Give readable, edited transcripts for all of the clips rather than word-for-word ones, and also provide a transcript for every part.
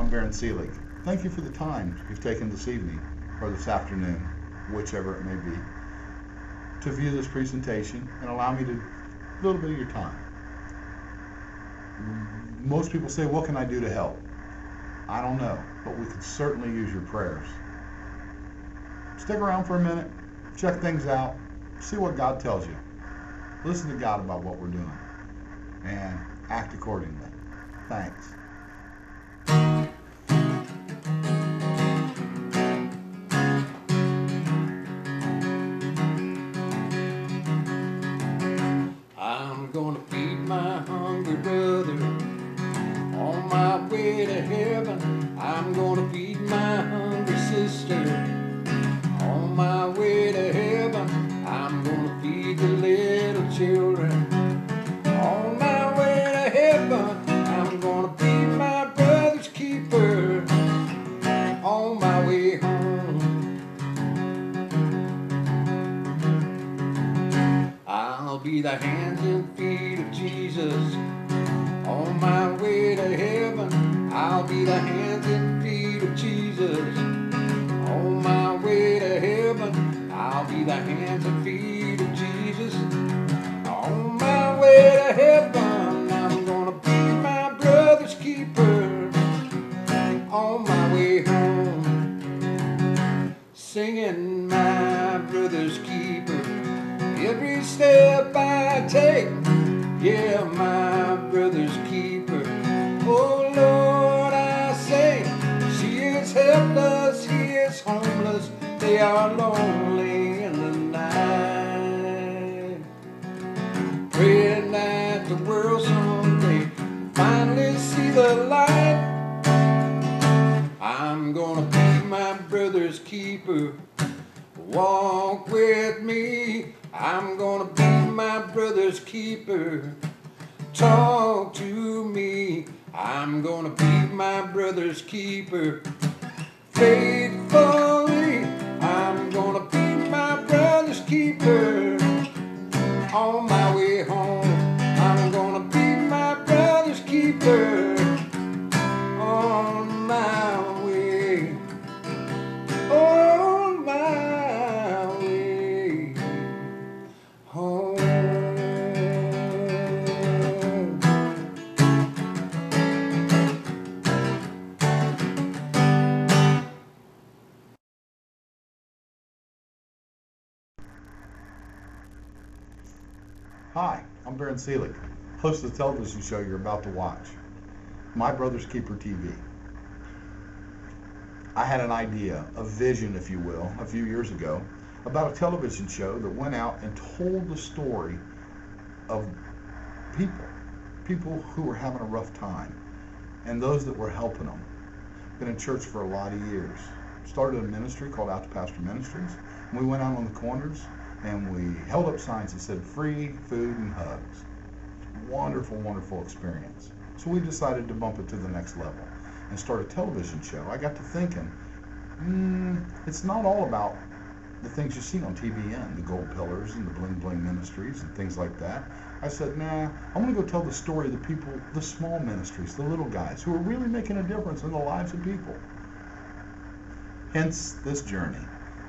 I'm Baron Seelig. Thank you for the time you've taken this evening, or this afternoon, whichever it may be, to view this presentation and allow me to a little bit of your time. Most people say, what can I do to help? I don't know, but we could certainly use your prayers. Stick around for a minute, check things out, see what God tells you. Listen to God about what we're doing, and act accordingly. Thanks. I'm gonna feed my hungry brother on my way to heaven. I'm gonna feed my hungry sister on my way to heaven. I'm gonna feed the little children on my way to heaven. I'm gonna be my brother's keeper on my way home. I'll be the hands and feet of Jesus on my way to heaven. I'll be the hands and feet of Jesus on my way to heaven. I'll be the hands and feet of Jesus on my way to heaven. I'm gonna be my brother's keeper on my way home. Singing my brother's keeper every step I take. Yeah, my brother's keeper. Oh Lord, I say, she is helpless, he is homeless, they are lonely in the night. Praying that the world someday finally see the light. I'm gonna be my brother's keeper. Walk with me. I'm gonna be my brother's keeper. Talk to me. I'm gonna be my brother's keeper. Faithfully, I'm gonna be my brother's keeper. On my way home, I'm gonna be my brother's keeper. On my way, on my way home. Hi, I'm Baron Seelig, host of the television show you're about to watch, My Brother's Keeper TV. I had an idea, a vision if you will, a few years ago, about a television show that went out and told the story of people who were having a rough time, and those that were helping them. Been in church for a lot of years. Started a ministry called Out to Pastor Ministries, and we went out on the corners and we held up signs that said free food and hugs. Wonderful, wonderful experience. So we decided to bump it to the next level and start a television show. I got to thinking, it's not all about the things you see on TVN, the gold pillars and the bling bling ministries and things like that. I said, nah, I want to go tell the story of the people, the small ministries, the little guys who are really making a difference in the lives of people. Hence this journey.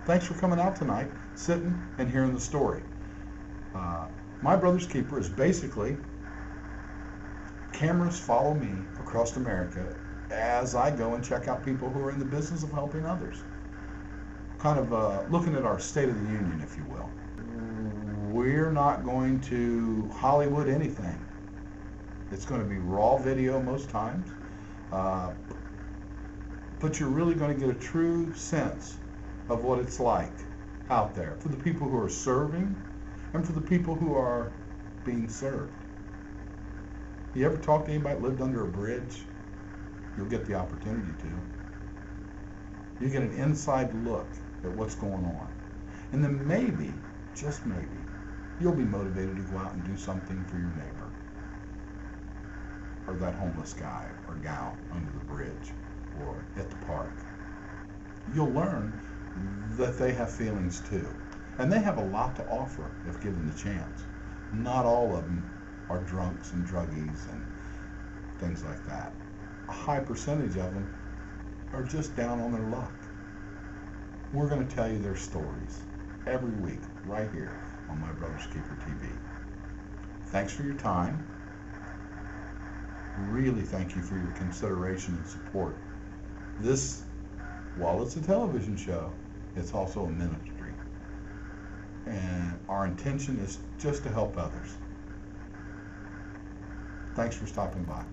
Thanks for coming out tonight, sitting and hearing the story. My Brother's Keeper is basically cameras follow me across America as I go and check out people who are in the business of helping others. Kind of looking at our State of the Union, if you will. We're not going to Hollywood anything. It's going to be raw video most times, but you're really going to get a true sense of what it's like out there for the people who are serving and for the people who are being served. You ever talk to anybody that lived under a bridge? You'll get the opportunity to. You get an inside look at what's going on. And then maybe, just maybe, you'll be motivated to go out and do something for your neighbor, or that homeless guy or gal under the bridge, or at the park. You'll learn that they have feelings too. And they have a lot to offer if given the chance. Not all of them are drunks and druggies and things like that. A high percentage of them are just down on their luck. We're going to tell you their stories every week right here on My Brother's Keeper TV. Thanks for your time. Really thank you for your consideration and support. This, while it's a television show, it's also a ministry. And our intention is just to help others. Thanks for stopping by.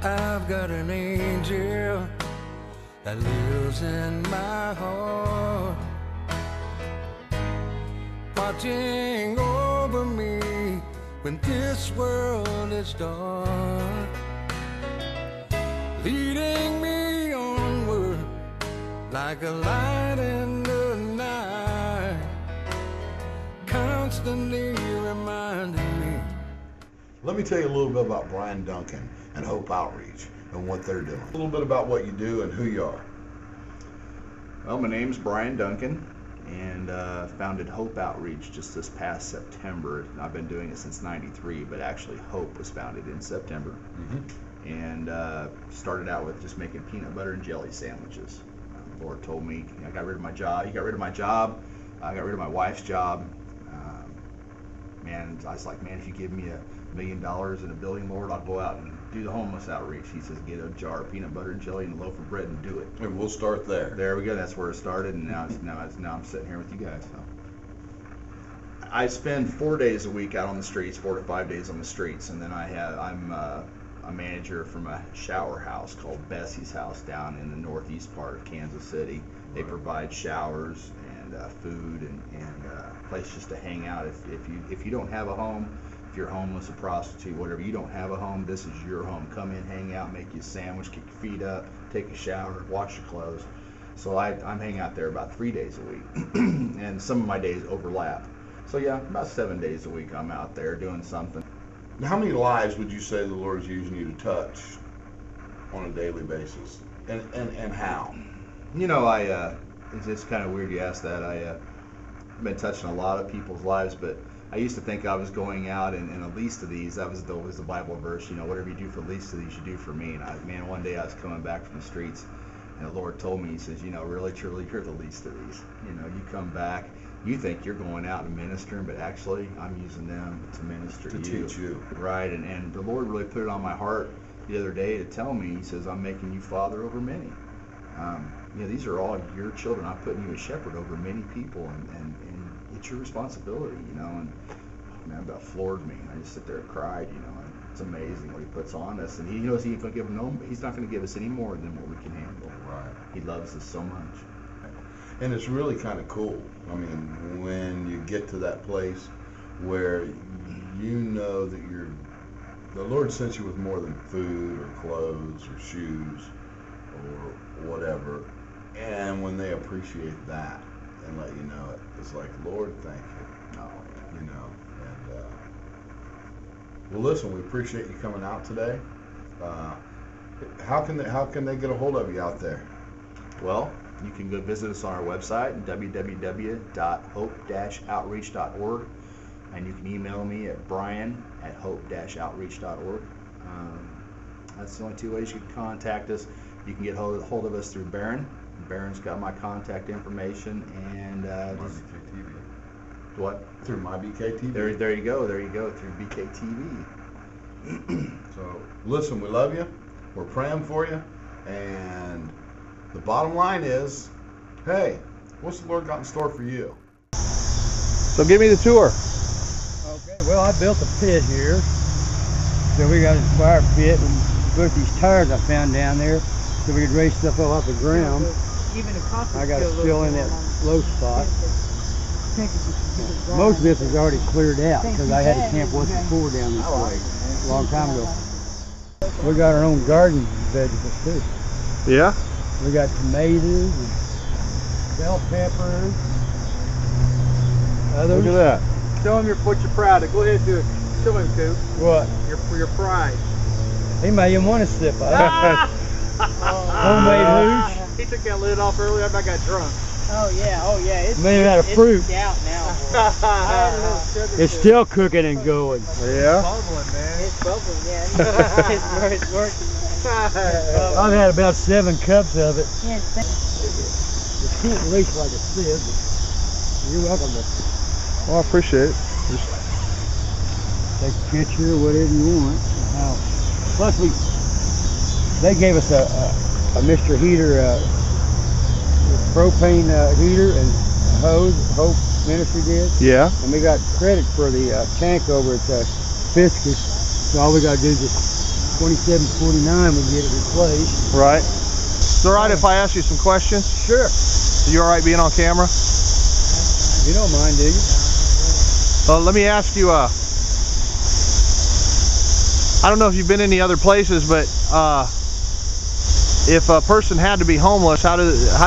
I've got an angel that lives in my heart, watching over me when this world is dark, leading me onward like a light in the night, constantly reminding me. Let me tell you a little bit about Brian Duncan and Hope Outreach and what they're doing. A little bit about what you do and who you are. Well, my name's Brian Duncan, and founded Hope Outreach just this past September. I've been doing it since '93, but actually Hope was founded in September. And started out with just making peanut butter and jelly sandwiches. The Lord told me, I got rid of my job. He got rid of my job. I got rid of my wife's job. Man, I was like, man, if you give me $1 million in a building, Lord, I'll go out and do the homeless outreach. He says, get a jar of peanut butter and jelly and a loaf of bread and do it. And we'll start there. There we go. That's where it started, and now I'm sitting here with you guys. So I spend 4 days a week out on the streets, 4 to 5 days on the streets, and then I'm a manager from a shower house called Bessie's House down in the northeast part of Kansas City. They provide showers and food and place just to hang out. If you don't have a home, if you're homeless, a prostitute, whatever, you don't have a home, this is your home. Come in, hang out, make you a sandwich, kick your feet up, take a shower, wash your clothes. So I'm hanging out there about 3 days a week, and some of my days overlap. So yeah, about 7 days a week I'm out there doing something. Now, how many lives would you say the Lord is using you to touch on a daily basis, and how? You know, it's just kind of weird you ask that. I've been touching a lot of people's lives, but I used to think I was going out and the least of these, that was the Bible verse, you know, whatever you do for the least of these, you do for me. And man, one day I was coming back from the streets, and the Lord told me, he says, you know, really, truly, you're the least of these. You know, you come back, you think you're going out and ministering, but actually I'm using them to minister to you. Teach you. Right, and the Lord really put it on my heart the other day to tell me, he says, I'm making you father over many. You know, these are all your children. I'm putting you as shepherd over many people, and it's your responsibility, you know. And man, about floored me. I just sit there and cried, you know. And it's amazing what he puts on us, and he knows he's not going to give us any more than what we can handle. Right. He loves us so much. And it's really kind of cool. I mean, when you get to that place where you know that the Lord sent you with more than food or clothes or shoes or whatever, and when they appreciate that and let you know it, it's like, Lord, thank you. Oh, you know. And well, listen, we appreciate you coming out today. How can they get a hold of you out there? Well, you can go visit us on our website, www.hope-outreach.org, and you can email me at brian@hope-outreach.org. That's the only two ways you can contact us. You can get hold of us through Barron. Barron's got my contact information, and BKTV. What? Through my BKTV. There you go, through BKTV. So listen, we love you. We're praying for you, and the bottom line is, hey, what's the Lord got in store for you? So give me the tour. Okay, well, I built a pit here. So we got a fire pit and put these tires I found down there so we could raise stuff up off the ground. I got it still in that low spot. Most of this is already cleared out because I had to camp once before down this way a long time ago. We got our own garden vegetables too. Yeah? We got tomatoes and bell peppers. Look at that. Show them what you're proud of. Go ahead and do it. this to him, Coop. What? Your pride. He may even want to sip of it. Homemade hooch. He took that lid off earlier. I got drunk. Oh yeah. It's Made it out of fruit. It's out now. I had a little sugar. It's still cooking and going. Yeah. Bubbling, man. It's bubbling, yeah. It's working. I've had about 7 cups of it. Yeah, It can't reach like a sip, but you're welcome to Well, I appreciate it. take a picture or whatever you want. Plus, they gave us a Mr. Heater propane heater and hose. Hope Ministry did. Yeah. And we got credit for the tank over at Fiscus. So all we got to do is just $27.49. We get it replaced. Right. Is it all right if I ask you some questions? Sure. Are you all right being on camera? You don't mind, do you? Well, let me ask you. I don't know if you've been any other places, but if a person had to be homeless, how do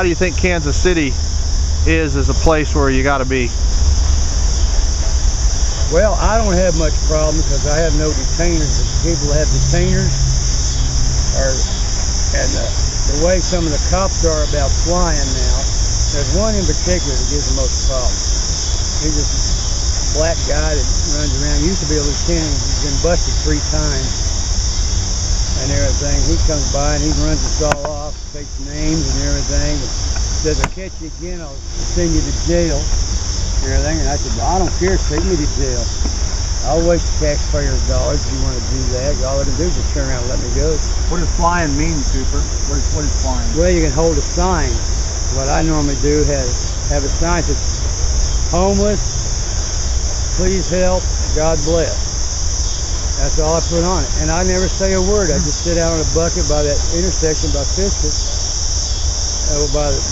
you think Kansas City is as a place where you got to be? Well, I don't have much problem because I have no detainers. The people that have detainers and the way some of the cops are about flying now, there's one in particular that gives the most problem. He's this black guy that runs around. He used to be a lieutenant. He's been busted 3 times and everything. He comes by and he runs us all off, takes names and everything. And says, "I'll catch you again, I'll send you to jail." And everything. And I said, "Well, I don't care, take me to jail. I'll waste taxpayers' dollars if you want to do that. All I can do is just turn around and let me go." What does flying mean, Cooper? What is flying? Well, you can hold a sign. What I normally do is have a sign that says, "Homeless, please help, God bless." That's all I put on it. And I never say a word. I just sit out on a bucket by that intersection by Fiscus,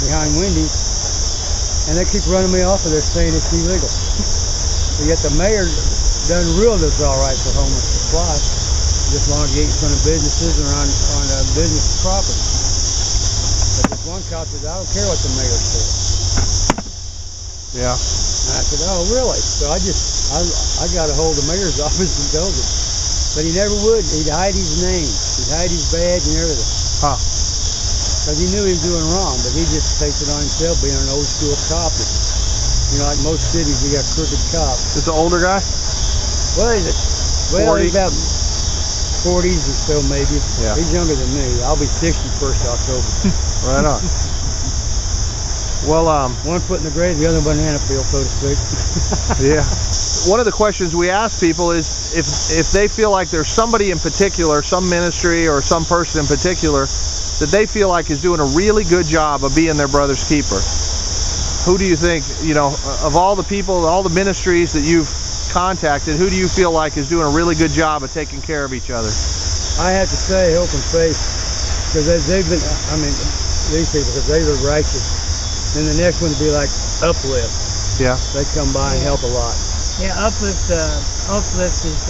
behind Wendy's, and they keep running me off of there saying it's illegal. But yet the mayor done ruled us all right for homeless supply, just as long as you ain't in front of businesses or on business property. But this one cop says, "I don't care what the mayor says." Yeah. And I said, "Oh, really?" So I got a hold of the mayor's office and told him. But he never would. He'd hide his name. He'd hide his badge and everything. Huh. Because he knew he was doing wrong, but he just takes it on himself being an old school cop. You know, like most cities, you got crooked cops. It's an older guy? Well, he's 40? about 40s or so maybe. Yeah. He's younger than me. I'll be 60 1st October. Right on. Well, One foot in the grave, the other in banana peel, so to speak. yeah. One of the questions we ask people is if they feel like there's somebody in particular, some ministry or some person in particular, that they feel like is doing a really good job of being their brother's keeper. Who do you think, you know, of all the people, all the ministries that you've contacted, who do you feel like is doing a really good job of taking care of each other? I have to say Hope and Faith, because they've been, I mean, these people, because they were righteous. Then the next one would be like Uplift. Yeah. They come by and help a lot. Yeah, Uplift is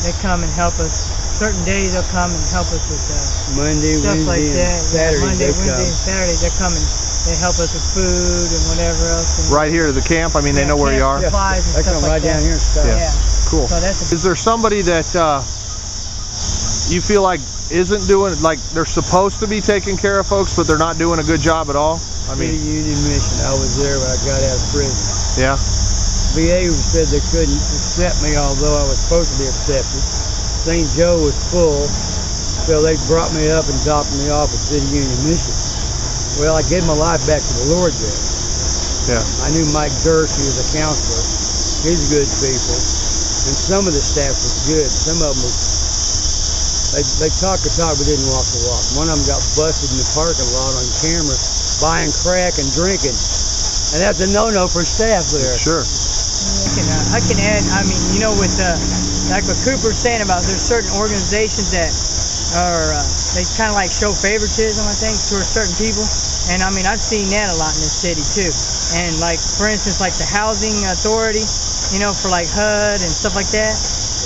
they come and help us. Certain days they'll come and help us with Monday, stuff Wednesday, like and that. Saturday Monday, they Wednesday, come. and Saturday they come and they help us with food and whatever else. And Right here to the camp? I mean, they know where you are? camp supplies and They stuff come like right that. down here and stuff. Yeah. Yeah. Cool. So that's Is there somebody that you feel like isn't doing, like they're supposed to be taking care of folks, but they're not doing a good job at all? I City mean, Union Mission. I was there when I got out of prison. yeah. VA said they couldn't accept me, although I was supposed to be accepted. St. Joe was full, so they brought me up and dropped me off at City Union Mission. Well, I gave my life back to the Lord there. Yeah. I knew Mike Durst, he was a counselor. He's good people. And some of the staff was good. Some of them they talked the talk but didn't walk the walk. One of them got busted in the parking lot on camera buying crack and drinking. And that's a no-no for staff there. Sure. I can add, I mean, you know, with like what Cooper's saying about there's certain organizations that are, they kind of like show favoritism, I think, towards certain people. And I mean, I've seen that a lot in this city too. And like, for instance, like the housing authority, you know, for like HUD and stuff like that,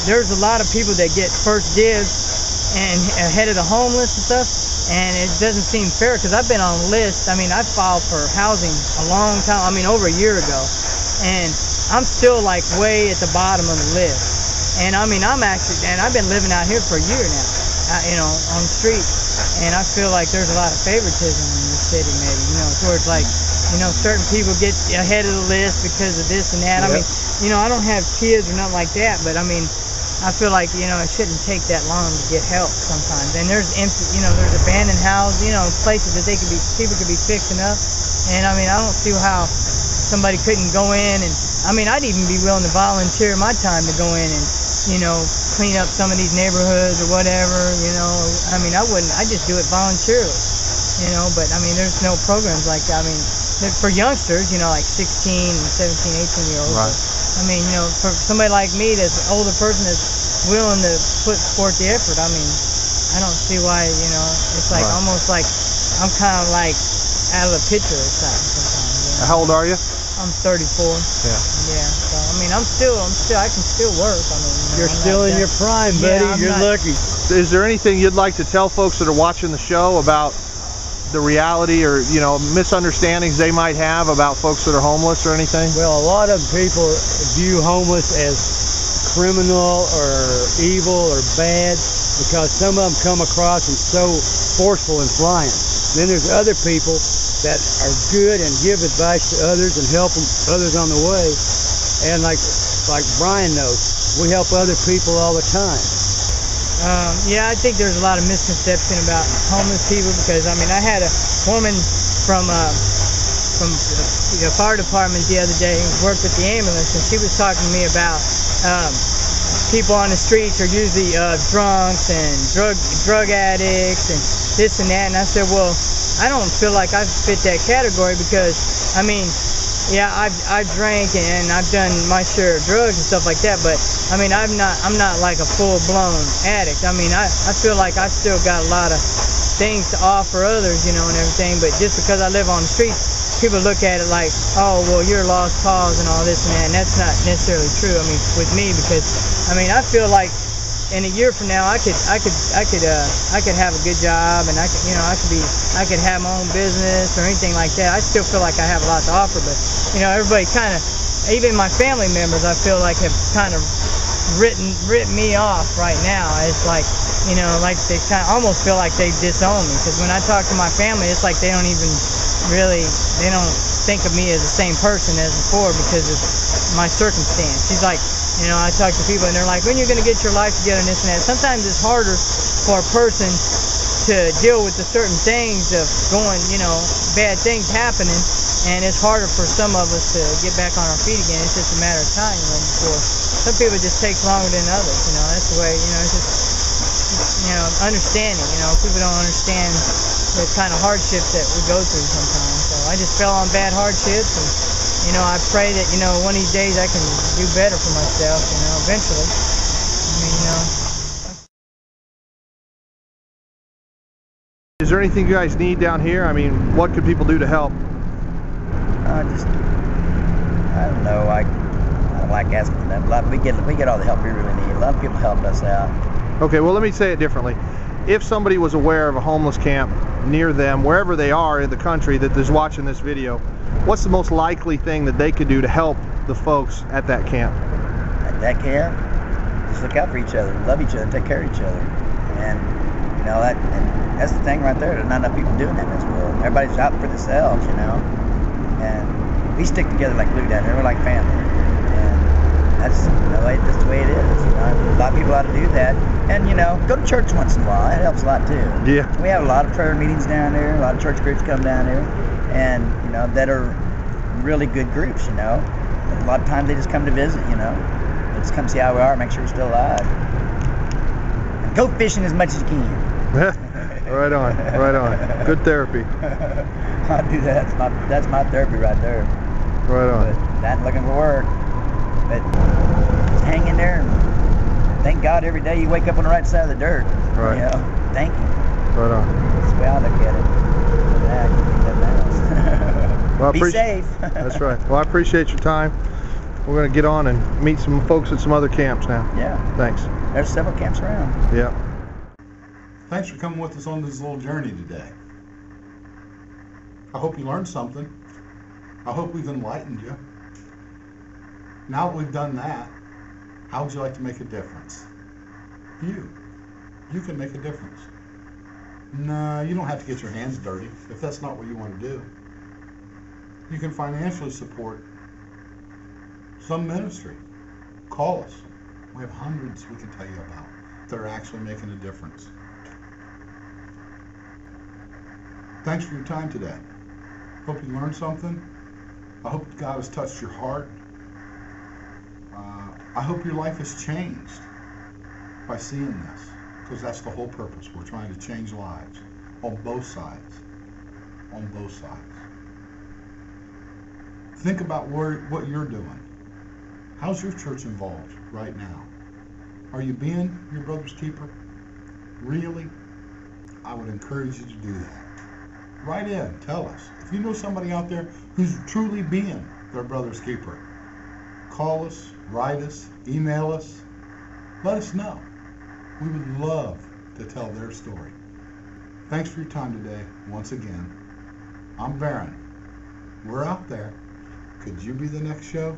there's a lot of people that get first dibs and ahead of the homeless and stuff. And it doesn't seem fair because I've been on a list. I mean, I filed for housing a long time, I mean, over a year ago. And I'm still like way at the bottom of the list. And I mean, I've been living out here for a year now, on the street. And I feel like there's a lot of favoritism in the city, maybe, towards like, certain people get ahead of the list because of this and that. Yep. I mean, I don't have kids or nothing like that, but I mean, I feel like, it shouldn't take that long to get help sometimes. And there's empty, there's abandoned houses, places that people could be fixing up. And I mean, I don't see how somebody couldn't go in and, I mean, I'd even be willing to volunteer my time to go in and, clean up some of these neighborhoods or whatever, I mean, I just do it voluntarily, but I mean, there's no programs like that. I mean, for youngsters, like 16 and 17, 18-year-olds. Right. I mean, for somebody like me, that's an older person that's willing to put forth the effort, I mean, I don't see why, it's like almost like I'm kind of like out of the picture or something sometimes. How old are you? I'm 34. Yeah. Yeah. So I mean, I can still work. I mean, You're still in your prime, buddy. Yeah, You're lucky. Is there anything you'd like to tell folks that are watching the show about the reality or, misunderstandings they might have about folks that are homeless or anything? Well, a lot of people view homeless as criminal or evil or bad because some of them come across as so forceful and flying. Then there's other people that are good and give advice to others and help others on the way. And like Brian knows, we help other people all the time. Yeah, I think there's a lot of misconception about homeless people because I mean, I had a woman from the fire department the other day who worked at the ambulance, and she was talking to me about people on the streets are usually drunks and drug addicts and this and that. And I said, well, I don't feel like I fit that category because I mean, yeah, I've drank and I've done my share of drugs and stuff like that, but I mean, I'm not like a full-blown addict. I mean, I feel like I still got a lot of things to offer others, and everything, but just because I live on the streets, people look at it like, oh, well, you're a lost cause and all this and that, and that's not necessarily true. I mean, with me, because I mean, I feel like in a year from now, I could have a good job, and I could have my own business or anything like that. I still feel like I have a lot to offer, but everybody kind of, even my family members, I feel like have kind of written me off right now. It's like, like they kind of almost feel like they disown me, because when I talk to my family, it's like they don't think of me as the same person as before because of my circumstance. She's like, I talk to people and they're like, when are you going to get your life together and this and that. Sometimes it's harder for a person to deal with the certain things of going, bad things happening, and it's harder for some of us to get back on our feet again. It's just a matter of time, before. Some people it just takes longer than others, that's the way, it's just, understanding, people don't understand the kind of hardships that we go through sometimes. So I just fell on bad hardships, and I pray that, one of these days I can do better for myself, eventually. I mean, Is there anything you guys need down here? I mean, what could people do to help? I don't know. I don't like asking for that. We get all the help we really need. A lot of people help us out. Okay, well, let me say it differently. If somebody was aware of a homeless camp near them, wherever they are in the country that is watching this video, what's the most likely thing that they could do to help the folks at that camp? At that camp, just look out for each other, love each other, take care of each other. And that's the thing right there. There's not enough people doing that in this world. Everybody's out for themselves, and we stick together like glue down here. We're like family, and that's the way it is. A lot of people ought to do that, and go to church once in a while. That helps a lot too. Yeah. We have a lot of prayer meetings down there. A lot of church groups come down there, and that are really good groups. A lot of times they just come to visit. They just come see how we are, make sure we're still alive, and go fishing as much as you can. Right on. Good therapy. I do that. That's my therapy right there. Right on. But not looking for work. But just hang in there and thank God every day you wake up on the right side of the dirt. Right. Thank you. Right on. That's the way I look at it. Well, Be safe. That's right. Well, I appreciate your time. We're going to get on and meet some folks at some other camps now. Yeah. Thanks. There's several camps around. Yeah. Thanks for coming with us on this little journey today. I hope you learned something. I hope we've enlightened you. Now that we've done that, how would you like to make a difference? You can make a difference. No, you don't have to get your hands dirty if that's not what you want to do. You can financially support some ministry. Call us. We have hundreds we can tell you about that are actually making a difference. Thanks for your time today. Hope you learned something. I hope God has touched your heart. I hope your life has changed by seeing this, because that's the whole purpose. We're trying to change lives on both sides. On both sides. Think about what you're doing. How's your church involved right now? Are you being your brother's keeper? Really? I would encourage you to do that. Write in, tell us. If you know somebody out there who's truly being their brother's keeper, call us, write us, email us. Let us know. We would love to tell their story. Thanks for your time today, once again. I'm Baron. We're out there. Could you be the next show?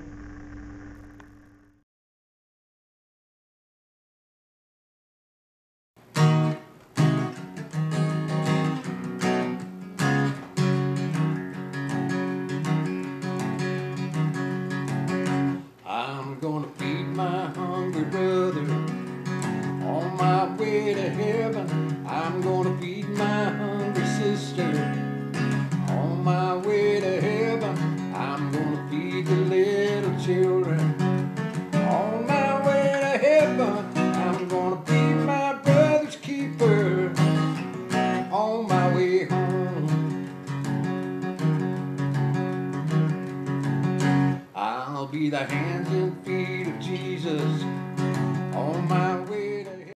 I'm gonna feed my hungry brother on my way to heaven. I'm gonna feed my hungry sister on my way to heaven. I'm gonna feed the little children on my way to heaven. I'm gonna be my brother's keeper on my way home. I'll be the hands and feet of Jesus